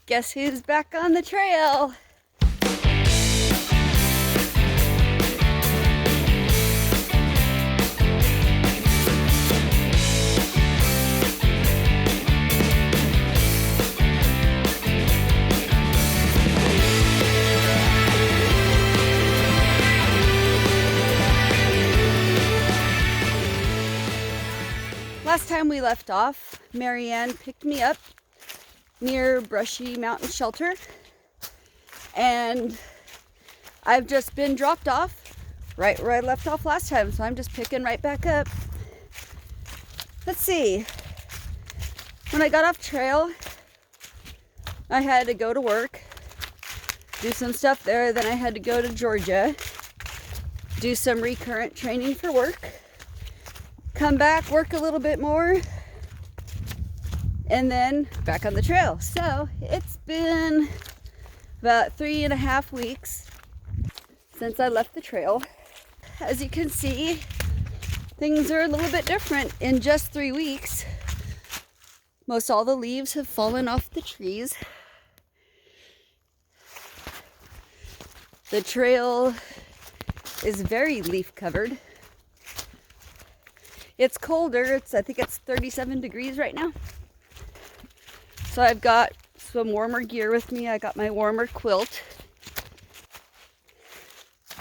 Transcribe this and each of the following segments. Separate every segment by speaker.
Speaker 1: Guess who's back on the trail? Last time we left off, Marianne picked me up near Brushy Mountain Shelter, and I've just been dropped off right where I left off last time, so I'm just picking right back up. Let's see. When I got off trail, I had to go to work, do some stuff there, then I had to go to Georgia, do some recurrent training for work, come back, work a little bit more, and then back on the trail. So it's been about 3.5 weeks since I left the trail. As you can see, things are a little bit different in just 3 weeks. Most all the leaves have fallen off the trees. The trail is very leaf covered. It's colder. I think it's 37 degrees right now. So I've got some warmer gear with me. I got my warmer quilt.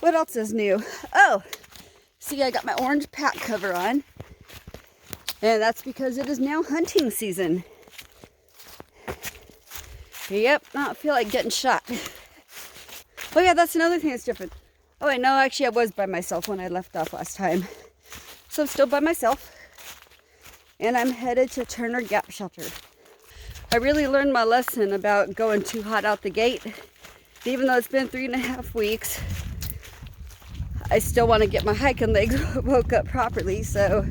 Speaker 1: What else is new? Oh, see, I got my orange pack cover on. And that's because it is now hunting season. Yep, I don't feel like getting shot. Oh yeah, that's another thing that's different. Oh wait, no, actually I was by myself when I left off last time. So I'm still by myself. And I'm headed to Foran Gap shelter. I really learned my lesson about going too hot out the gate. Even though it's been 3.5 weeks, I still want to get my hiking legs woke up properly. So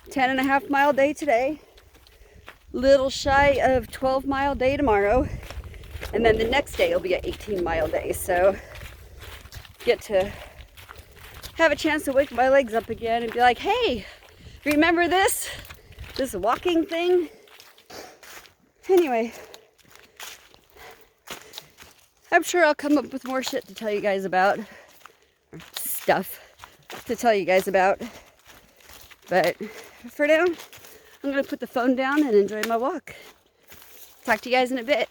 Speaker 1: 10.5 mile day today, little shy of 12-mile day tomorrow, and then the next day will be an 18-mile day. So get to have a chance to wake my legs up again and be like, hey, remember this walking thing? Anyway, I'm sure I'll come up with more shit to tell you guys about, or stuff to tell you guys about. But for now, I'm going to put the phone down and enjoy my walk. Talk to you guys in a bit.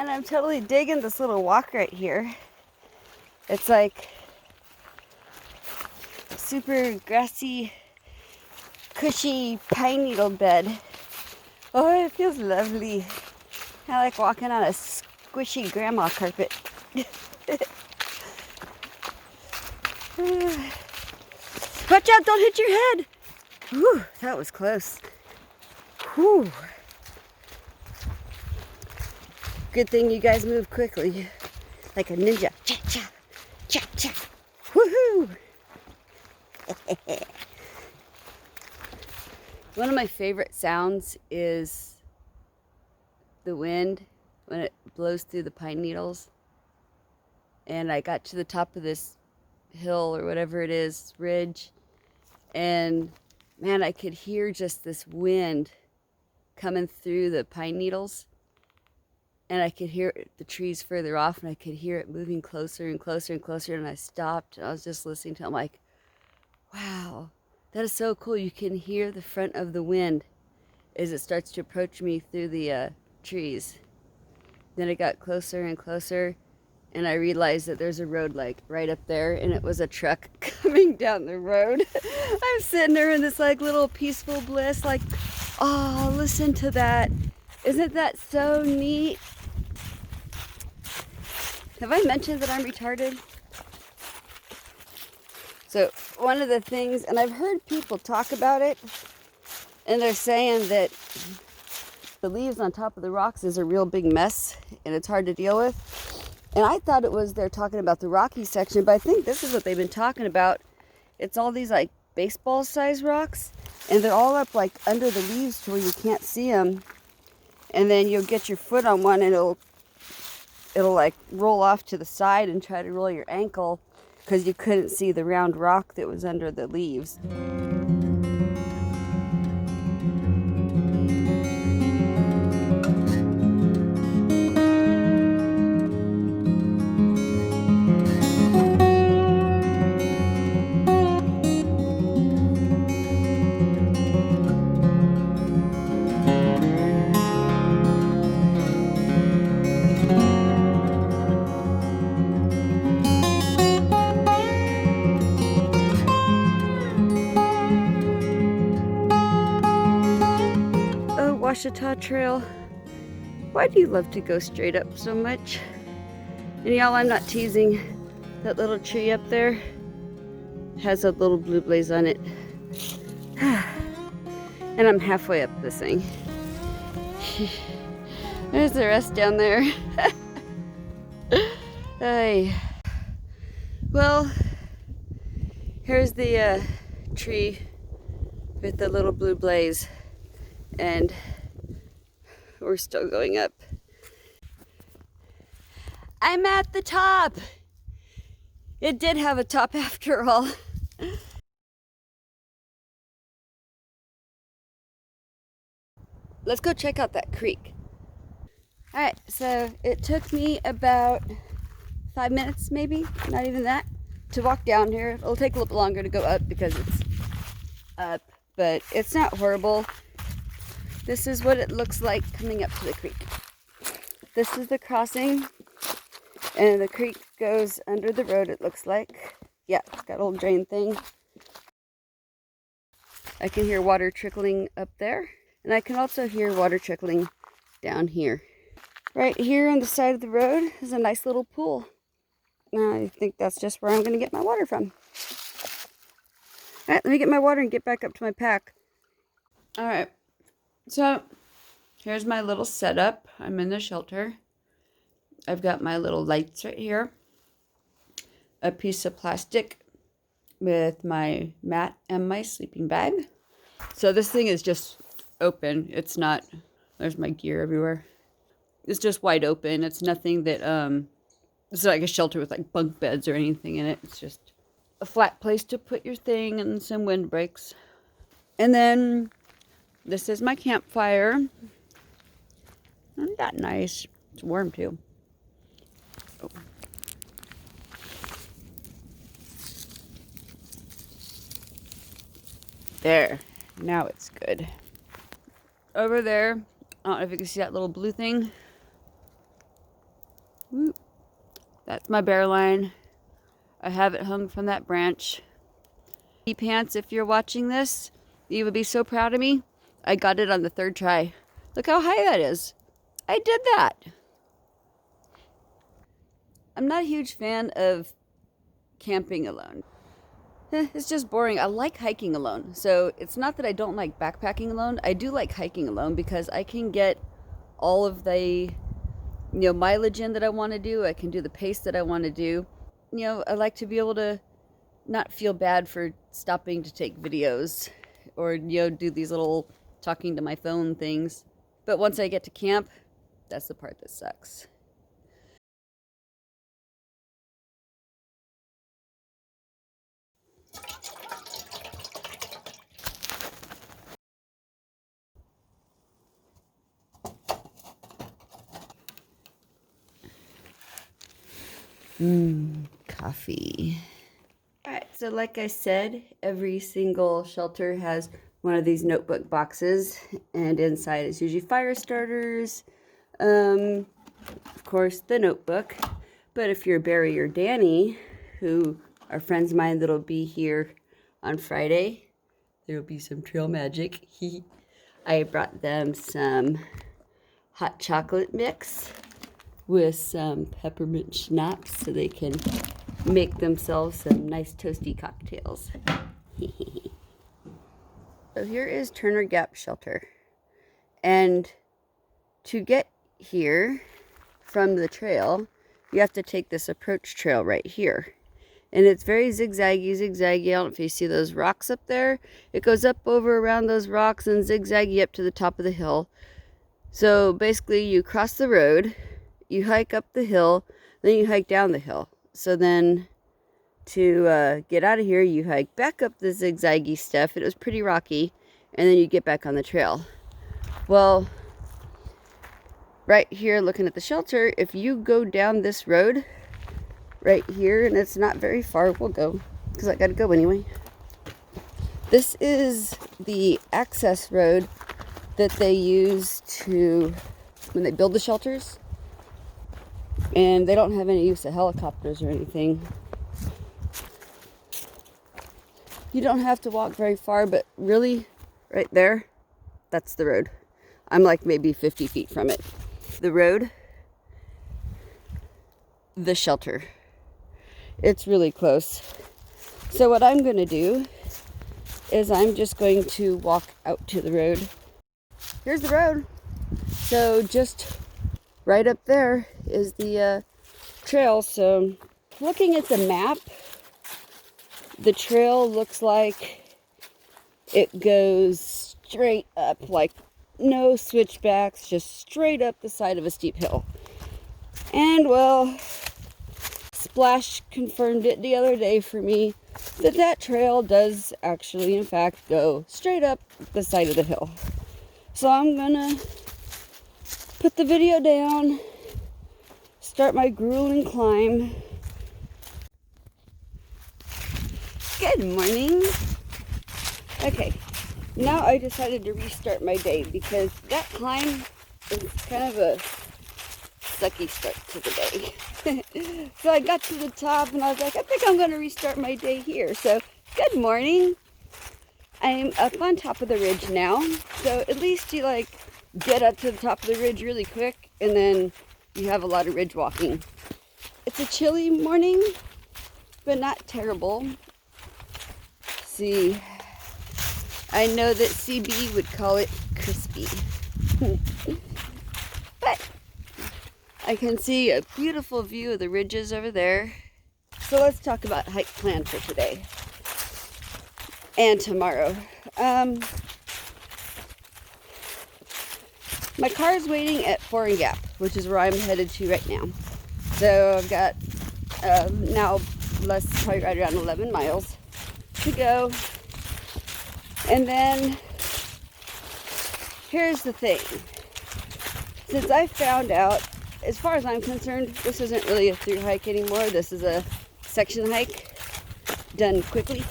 Speaker 1: I'm totally digging this little walk right here. It's like super grassy, cushy pine needle bed. Oh, it feels lovely. I like walking on a squishy grandma carpet. Watch out, don't hit your head. Whew, that was close. Whew. Good thing you guys move quickly, like a ninja. Cha-cha, cha-cha, woohoo! One of my favorite sounds is the wind when it blows through the pine needles. And I got to the top of this hill or whatever it is, ridge, and man, I could hear just this wind coming through the pine needles. And I could hear the trees further off, and I could hear it moving closer and closer and closer. And I stopped, and I was just listening to it. I'm like, wow, that is so cool. You can hear the front of the wind as it starts to approach me through the trees. Then it got closer and closer, and I realized that there's a road like right up there, and it was a truck coming down the road. I'm sitting there in this like little peaceful bliss, like, oh, listen to that. Isn't that so neat? Have I mentioned that I'm retarded? So one of the things, and I've heard people talk about it, and they're saying that the leaves on top of the rocks is a real big mess, and it's hard to deal with. And I thought it was they're talking about the rocky section, but I think this is what they've been talking about. It's all these like baseball-sized rocks, and they're all up like under the leaves to where you can't see them. And then you'll get your foot on one, and it'll like roll off to the side and try to roll your ankle because you couldn't see the round rock that was under the leaves. Washita Trail. Why do you love to go straight up so much? And y'all, I'm not teasing. That little tree up there has a little blue blaze on it. And I'm halfway up this thing. There's the rest down there. Hey. Well, here's the tree with the little blue blaze. And we're still going up. I'm at the top. It did have a top after all. Let's go check out that creek. All right, so it took me about 5 minutes, maybe, not even that, to walk down here. It'll take a little bit longer to go up because it's up, but it's not horrible. This is what it looks like coming up to the creek. This is the crossing, and the creek goes under the road, it looks like. Yeah, it's got a little drain thing. I can hear water trickling up there, and I can also hear water trickling down here. Right here on the side of the road is a nice little pool. I think that's just where I'm going to get my water from. All right, let me get my water and get back up to my pack. All right. So, here's my little setup. I'm in the shelter. I've got my little lights right here. A piece of plastic with my mat and my sleeping bag. So this thing is just open. It's not, there's my gear everywhere. It's just wide open. It's nothing that, it's like a shelter with like bunk beds or anything in it. It's just a flat place to put your thing and some windbreaks. And then this is my campfire. Isn't that nice? It's warm too. Oh. There. Now it's good. Over there, I don't know if you can see that little blue thing. Whoop. That's my bear line. I have it hung from that branch. Pants, if you're watching this, you would be so proud of me. I got it on the 3rd try. Look how high that is. I did that. I'm not a huge fan of camping alone. It's just boring. I like hiking alone. So it's not that I don't like backpacking alone. I do like hiking alone because I can get all of the mileage in that I want to do. I can do the pace that I want to do. I like to be able to not feel bad for stopping to take videos or do these little talking to my phone things. But once I get to camp, that's the part that sucks. Coffee. All right, so like I said, every single shelter has one of these notebook boxes, and inside is usually fire starters, of course the notebook. But if you're Barry or Danny, who are friends of mine that'll be here on Friday, there'll be some trail magic. I brought them some hot chocolate mix with some peppermint schnapps so they can make themselves some nice toasty cocktails. So here is Foran Gap Shelter. And to get here from the trail, you have to take this approach trail right here. And it's very zigzaggy. I don't know if you see those rocks up there. It goes up over around those rocks and zigzaggy up to the top of the hill. So basically you cross the road, you hike up the hill, then you hike down the hill. So then to get out of here, you hike back up the zigzaggy stuff. It was pretty rocky, and then you get back on the trail. Well, right here looking at the shelter, if you go down this road right here, and it's not very far, we'll go because I gotta go anyway. This is the access road that they use to when they build the shelters, and they don't have any use of helicopters or anything. You don't have to walk very far, but really right there, that's the road. I'm like maybe 50 feet from it. The road, the shelter. It's really close. So what I'm going to do is I'm just going to walk out to the road. Here's the road. So just right up there is the trail. So looking at the map, the trail looks like it goes straight up, like no switchbacks, just straight up the side of a steep hill. And well, Splash confirmed it the other day for me that that trail does actually, in fact, go straight up the side of the hill. So I'm gonna put the video down, start my grueling climb. Good morning. Okay, now I decided to restart my day because that climb is kind of a sucky start to the day. So I got to the top and I was like, I think I'm going to restart my day here. So good morning. I'm up on top of the ridge now. So at least you like get up to the top of the ridge really quick and then you have a lot of ridge walking. It's a chilly morning, but not terrible. See, I know that CB would call it crispy. But I can see a beautiful view of the ridges over there. So let's talk about hike plan for today and tomorrow. My car is waiting at Foran Gap, which is where I'm headed to right now. So I've got now probably right around 11 miles to go. And then here's the thing. Since I found out, as far as I'm concerned, this isn't really a through hike anymore. This is a section hike done quickly.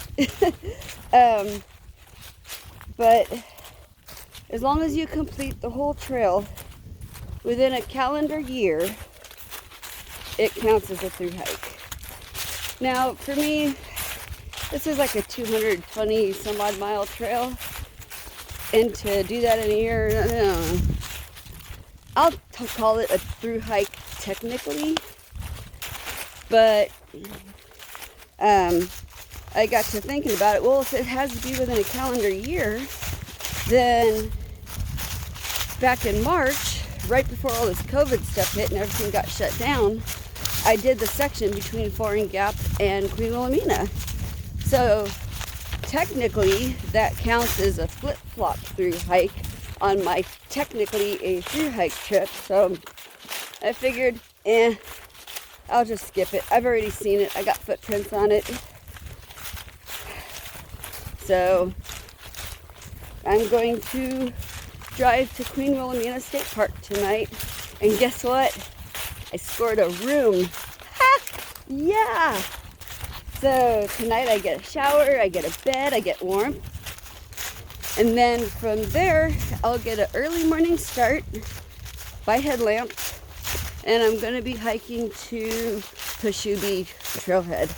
Speaker 1: But as long as you complete the whole trail within a calendar year, it counts as a through hike. Now, for me, this is like a 220 some odd mile trail. And to do that in a year, I don't know. I'll call it a through hike technically, but I got to thinking about it. Well, if it has to be within a calendar year, then back in March, right before all this COVID stuff hit and everything got shut down, I did the section between Foran Gap and Queen Wilhelmina. So technically that counts as a flip-flop through hike on my technically a through hike trip. So I figured, I'll just skip it. I've already seen it. I got footprints on it. So I'm going to drive to Queen Wilhelmina State Park tonight. And guess what? I scored a room. Ha! Yeah! So tonight I get a shower, I get a bed, I get warm. And then from there, I'll get an early morning start by headlamp. And I'm going to be hiking to Pashubi Trailhead,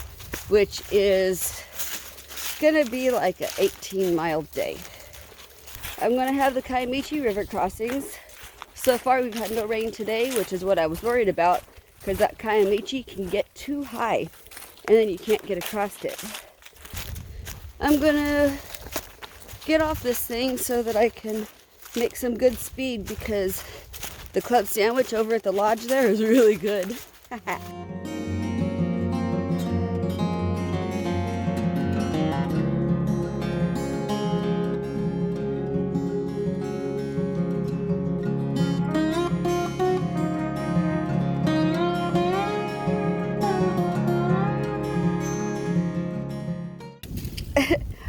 Speaker 1: which is going to be like an 18-mile day. I'm going to have the Kiamichi River crossings. So far, we've had no rain today, which is what I was worried about, because that Kiamichi can get too high, and then you can't get across it. I'm going to get off this thing so that I can make some good speed, because The club sandwich over at the lodge there is really good.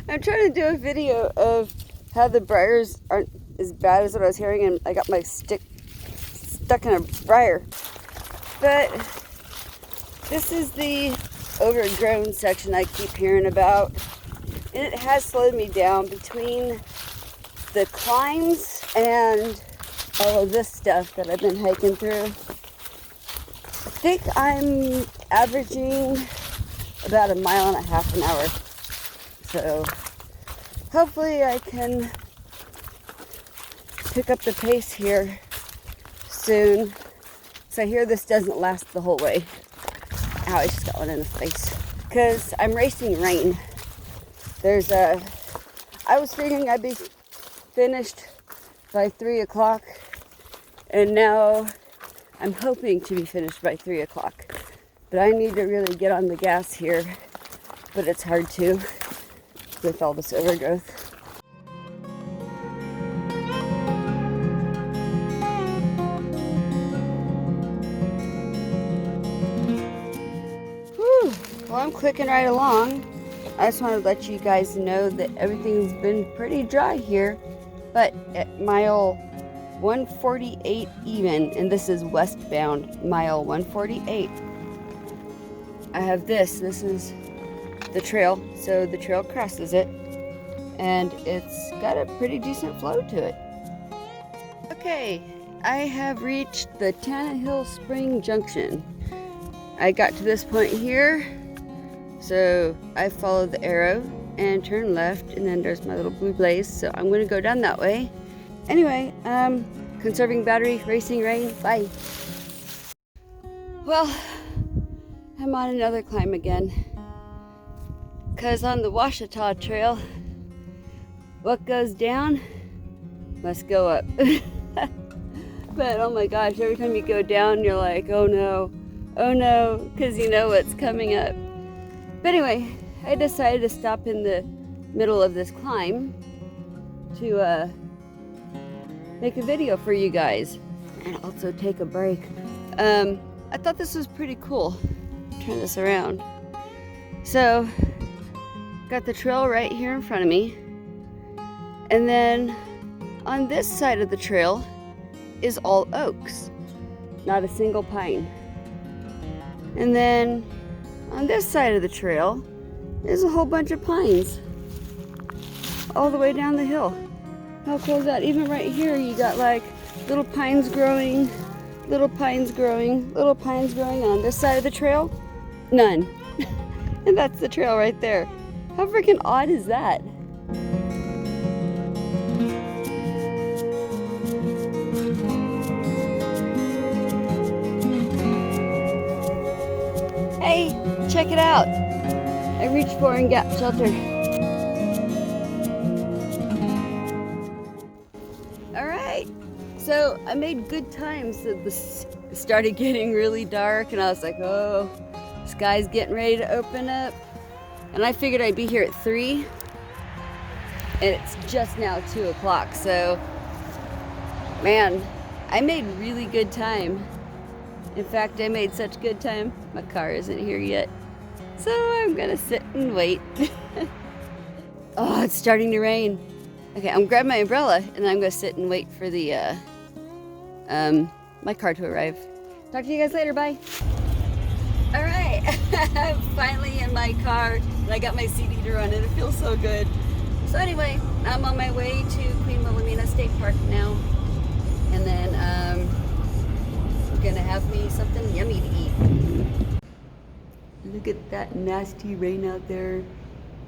Speaker 1: I'm trying to do a video of how the briars aren't as bad as what I was hearing, and I got my stick stuck in a briar. But this is the overgrown section I keep hearing about, and it has slowed me down between the climbs and all of this stuff that I've been hiking through. I think I'm averaging about 1.5 miles an hour. So hopefully I can pick up the pace here soon. So I hear this doesn't last the whole way. Ow, I just got one in the face. Because I'm racing rain. I was figuring I'd be finished by 3 o'clock. And now I'm hoping to be finished by 3 o'clock. But I need to really get on the gas here. But it's hard to with all this overgrowth. Whew. Well, I'm clicking right along. I just wanted to let you guys know that everything's been pretty dry here, but at mile 148 even, and this is westbound, mile 148, I have this is the trail, so the trail crosses it, and it's got a pretty decent flow to it. Okay, I have reached the Tannehill Spring Junction. I got to this point here, so I followed the arrow and turned left, and then there's my little blue blaze, so I'm going to go down that way. Anyway, conserving battery, racing rain, bye. Well, I'm on another climb again. Because on the Washita Trail, what goes down must go up. But oh my gosh, every time you go down, you're like, oh no, because you know what's coming up. But anyway, I decided to stop in the middle of this climb to make a video for you guys and also take a break. I thought this was pretty cool. Turn this around. So, got the trail right here in front of me, and then on this side of the trail is all oaks, not a single pine. And then on this side of the trail is a whole bunch of pines all the way down the hill. How cool is that? Even right here you got like little pines growing, little pines growing, little pines growing. On this side of the trail, none. And that's the trail right there. How freaking odd is that? Hey, check it out. I reached Foran Gap Shelter. All right, so I made good time. So this started getting really dark, and I was like, oh, sky's getting ready to open up. And I figured I'd be here at 3, and it's just now 2 o'clock. So, man, I made really good time. In fact, I made such good time, my car isn't here yet. So I'm gonna sit and wait. Oh, it's starting to rain. Okay, I'm gonna grab my umbrella, and then I'm gonna sit and wait for the my car to arrive. Talk to you guys later, bye. All right, I'm finally in my car, and I got my CD to run, and it feels so good. So anyway, I'm on my way to Queen Wilhelmina State Park now, and then I'm gonna have me something yummy to eat. Look at that nasty rain out there.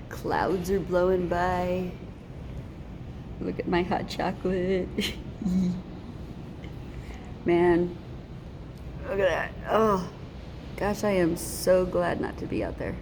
Speaker 1: Clouds are blowing by. Look at my hot chocolate. Man, look at that. Oh. Gosh, I am so glad not to be out there.